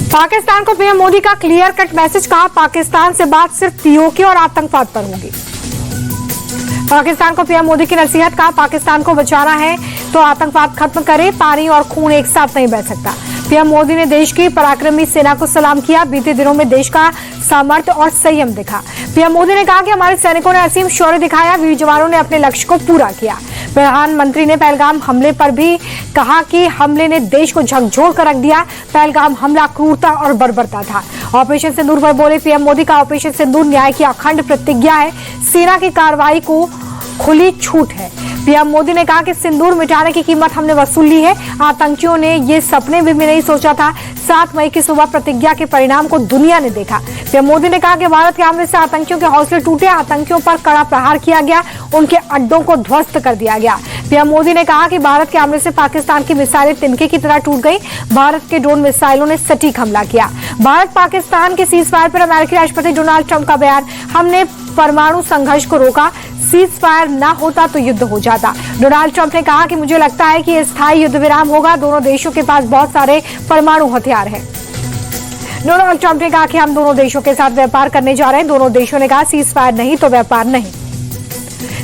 पाकिस्तान को पीएम मोदी का clear cut message, कहा पाकिस्तान से बात सिर्फ पीओके और आतंकवाद पर होगी। पाकिस्तान को पीएम मोदी की नसीहत, कहा पाकिस्तान को बचाना है तो आतंकवाद खत्म करे, पानी और खून एक साथ नहीं बह सकता। पीएम मोदी ने देश की पराक्रमी सेना को सलाम किया, बीते दिनों में देश का सामर्थ्य और संयम दिखा। पीएम मोदी ने कहा कि हमारे सैनिकों ने असीम शौर्य दिखाया, वीर जवानों ने अपने लक्ष्य को पूरा किया। प्रधानमंत्री ने पहलगाम हमले पर भी कहा कि हमले ने देश को झकझोर कर रख दिया। पहलगाम हमला क्रूरता और बर्बरता था। ऑपरेशन सिंदूर पर बोले पीएम मोदी, का ऑपरेशन सिंदूर न्याय की अखंड प्रतिज्ञा है, सेना की कार्रवाई को खुली छूट है। पीएम मोदी ने कहा कि सिंदूर मिटाने की कीमत हमने वसूल ली है, आतंकियों ने ये सपने भी नहीं सोचा था। 7 मई की सुबह प्रतिज्ञा के परिणाम को दुनिया ने देखा। पीएम मोदी ने कहा कि भारत के हमले से आतंकियों के हौसले टूटे, आतंकियों पर कड़ा प्रहार किया गया, उनके अड्डों को ध्वस्त कर दिया गया। पीएम मोदी ने कहा कि भारत के हमले से पाकिस्तान की मिसाइलें तिनके की तरह टूट गई, भारत के ड्रोन मिसाइलों ने सटीक हमला किया। भारत पाकिस्तान के सीज फायर पर अमेरिकी राष्ट्रपति डोनाल्ड ट्रंप का बयान, हमने परमाणु संघर्ष को रोका, सीज फायर न होता तो युद्ध हो जाता। डोनाल्ड ट्रंप ने कहा कि मुझे लगता है कि स्थायी युद्ध विराम होगा, दोनों देशों के पास बहुत सारे परमाणु हथियार हैं। डोनाल्ड ट्रंप ने कहा कि हम दोनों देशों के साथ व्यापार करने जा रहे हैं। दोनों देशों ने कहा सीज फायर नहीं तो व्यापार नहीं।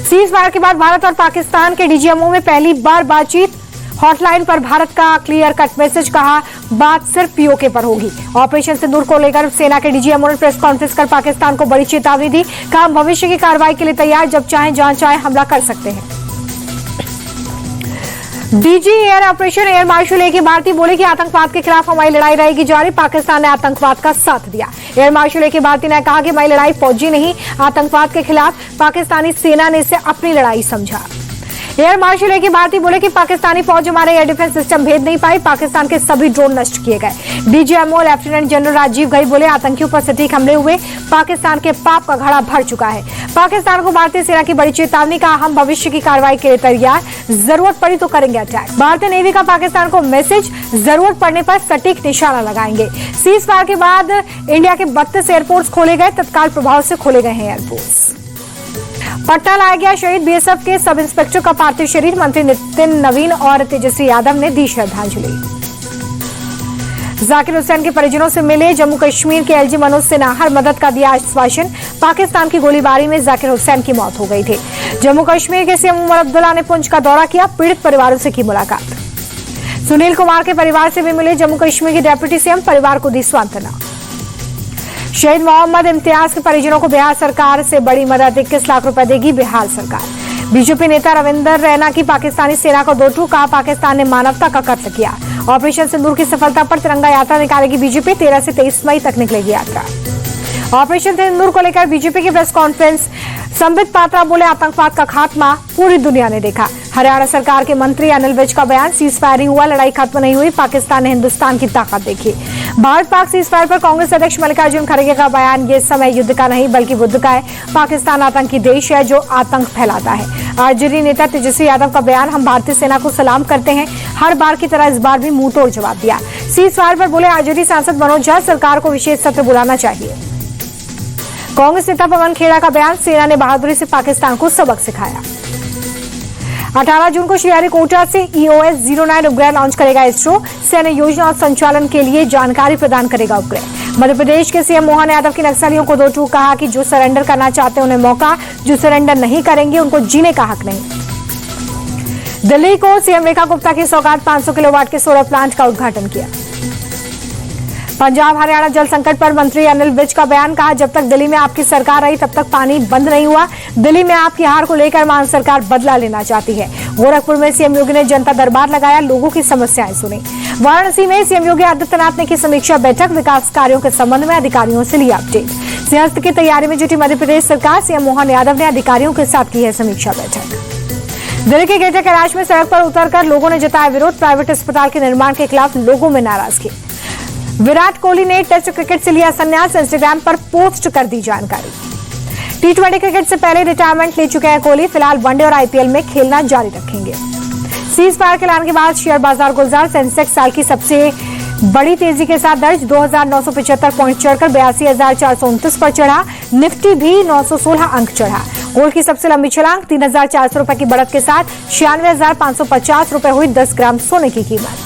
सीज फायर के बाद भारत और पाकिस्तान के डीजीएमओ में पहली बार बातचीत, हॉटलाइन पर भारत का क्लियर कट मैसेज, कहा बात सिर्फ पीओके पर होगी। ऑपरेशन सिंदूर को लेकर सेना के डीजीएमओ ने प्रेस कॉन्फ्रेंस कर पाकिस्तान को बड़ी चेतावनी दी, कहा हम भविष्य की कार्रवाई के लिए तैयार, जब चाहे जहां चाहे हमला कर सकते हैं। DG air operation air marshal A के भारती बोले कि आतंकवाद के खिलाफ हमारी लड़ाई रहेगी जारी, पाकिस्तान ने आतंकवाद का साथ दिया। एयर मार्शल ए के भारती ने कहा कि हमारी लड़ाई फौजी नहीं, आतंकवाद के खिलाफ पाकिस्तानी सेना ने इसे अपनी लड़ाई समझा। एयर मार्शल ए के भारती बोले कि पाकिस्तानी फौज हमारे एयर डिफेंस सिस्टम भेद नहीं पाई, पाकिस्तान के सभी ड्रोन नष्ट किए गए। DGMO lieutenant general Rajiv Ghai बोले आतंकियों पर सटीक हमले हुए, पाकिस्तान के पाप का घड़ा भर चुका है। पाकिस्तान को भारतीय सेना की बड़ी चेतावनी, का हम भविष्य की कार्रवाई के लिए तैयार, जरूरत पड़ी तो करेंगे अटैक। भारतीय नेवी का पाकिस्तान को मैसेज, जरूरत पड़ने पर सटीक निशाना लगाएंगे। सीज फायर के बाद इंडिया के 32 एयरपोर्ट खोले गए, तत्काल प्रभाव से खोले गए हैं एयरपोर्ट। पटना लाया गया शहीद बीएसएफ के सब इंस्पेक्टर का पार्थिव शरीर, मंत्री नितिन नवीन और तेजस्वी यादव ने दी श्रद्धांजलि। जाकिर हुसैन के परिजनों से मिले जम्मू कश्मीर के एलजी मनोज सिन्हा, हर मदद का दिया आश्वासन। पाकिस्तान की गोलीबारी में जाकिर हुसैन की मौत हो गई थी। जम्मू कश्मीर के सीएम उमर अब्दुल्ला ने पुंछ का दौरा किया, पीड़ित परिवारों से की मुलाकात। सुनील कुमार के परिवार से भी मिले जम्मू कश्मीर के डिप्टी सीएम, परिवार को दी सांत्वना। शहीद मोहम्मद इम्तियाज के परिजनों को बिहार सरकार से बड़ी मदद, 21 लाख रुपए देगी बिहार सरकार। बीजेपी नेता रविंदर रैना की पाकिस्तानी सेना को दो टूक, कहा पाकिस्तान ने मानवता का कत्ल किया। ऑपरेशन सिंदूर की सफलता पर तिरंगा यात्रा निकालेगी बीजेपी, 13 से 23 मई तक निकलेगी यात्रा। ऑपरेशन सिंदूर को लेकर बीजेपी की प्रेस कॉन्फ्रेंस, संबित पात्रा बोले आतंकवाद का खात्मा पूरी दुनिया ने देखा। हरियाणा सरकार के मंत्री अनिल विज का बयान, सीज फायर ही हुआ, लड़ाई खत्म नहीं हुई, पाकिस्तान ने हिंदुस्तान की ताकत देखी। भारत पाक सीज फायर पर कांग्रेस अध्यक्ष मल्लिकार्जुन खड़गे का बयान, ये समय युद्ध का नहीं बल्कि बुद्ध का है, पाकिस्तान आतंकी देश है जो आतंक फैलाता है। आरजेडी नेता तेजस्वी यादव का बयान, हम भारतीय सेना को सलाम करते हैं, हर बार की तरह इस बार भी मुंह तोड़ जवाब दिया। सीज फायर पर बोले आरजेडी सांसद मनोज झा, सरकार को विशेष सत्र बुलाना चाहिए। कांग्रेस नेता पवन खेड़ा का बयान, सेना ने बहादुरी से पाकिस्तान को सबक सिखाया। 18 जून को श्रीहरिकोटा से EOS 09 उपग्रह लॉन्च करेगा इसरो, सैन्य योजना और संचालन के लिए जानकारी प्रदान करेगा उपग्रह। मध्य प्रदेश के सीएम मोहन यादव की नक्सलियों को दो टूक, कहा कि जो सरेंडर करना चाहते हैं उन्हें मौका, जो सरेंडर नहीं करेंगे उनको जीने का हक नहीं। दिल्ली को सीएम रेखा गुप्ता की सौगात, 500 किलोवाट के सोलर प्लांट का उद्घाटन किया। पंजाब हरियाणा जल संकट पर मंत्री अनिल विज का बयान, कहा जब तक दिल्ली में आपकी सरकार रही तब तक पानी बंद नहीं हुआ, दिल्ली में आपकी हार को लेकर मान सरकार बदला लेना चाहती है। गोरखपुर में सीएम योगी ने जनता दरबार लगाया, लोगों की समस्याएं सुनी। वाराणसी में सीएम योगी आदित्यनाथ ने की समीक्षा बैठक, विकास कार्यों के संबंध में अधिकारियों से लिया अपडेट। सिंहस्थ की तैयारी में जुटी मध्य प्रदेश सरकार, सीएम मोहन यादव ने अधिकारियों के साथ की है समीक्षा बैठक। दिल्ली के ग्रेटर कैलाश में सड़क पर उतरकर लोगों ने जताया विरोध, प्राइवेट अस्पताल के निर्माण के खिलाफ लोगों में नाराजगी। विराट कोहली ने टेस्ट क्रिकेट से लिया संन्यास, इंस्टाग्राम पर पोस्ट कर दी जानकारी। T20 क्रिकेट से पहले रिटायरमेंट ले चुके हैं कोहली, फिलहाल वनडे और आईपीएल में खेलना जारी रखेंगे। सीज फायर के ऐलान के बाद शेयर बाजार गुलजार, सेंसेक्स साल की सबसे बड़ी तेजी के साथ दर्ज 2975 पॉइंट चढ़कर 82,429 पर चढ़ा। निफ्टी भी 916 अंक चढ़ा। गोल्ड की सबसे लंबी छलांग, 3,400 रुपए की बढ़त के साथ 96,550 रुपए हुई 10 ग्राम सोने की कीमत।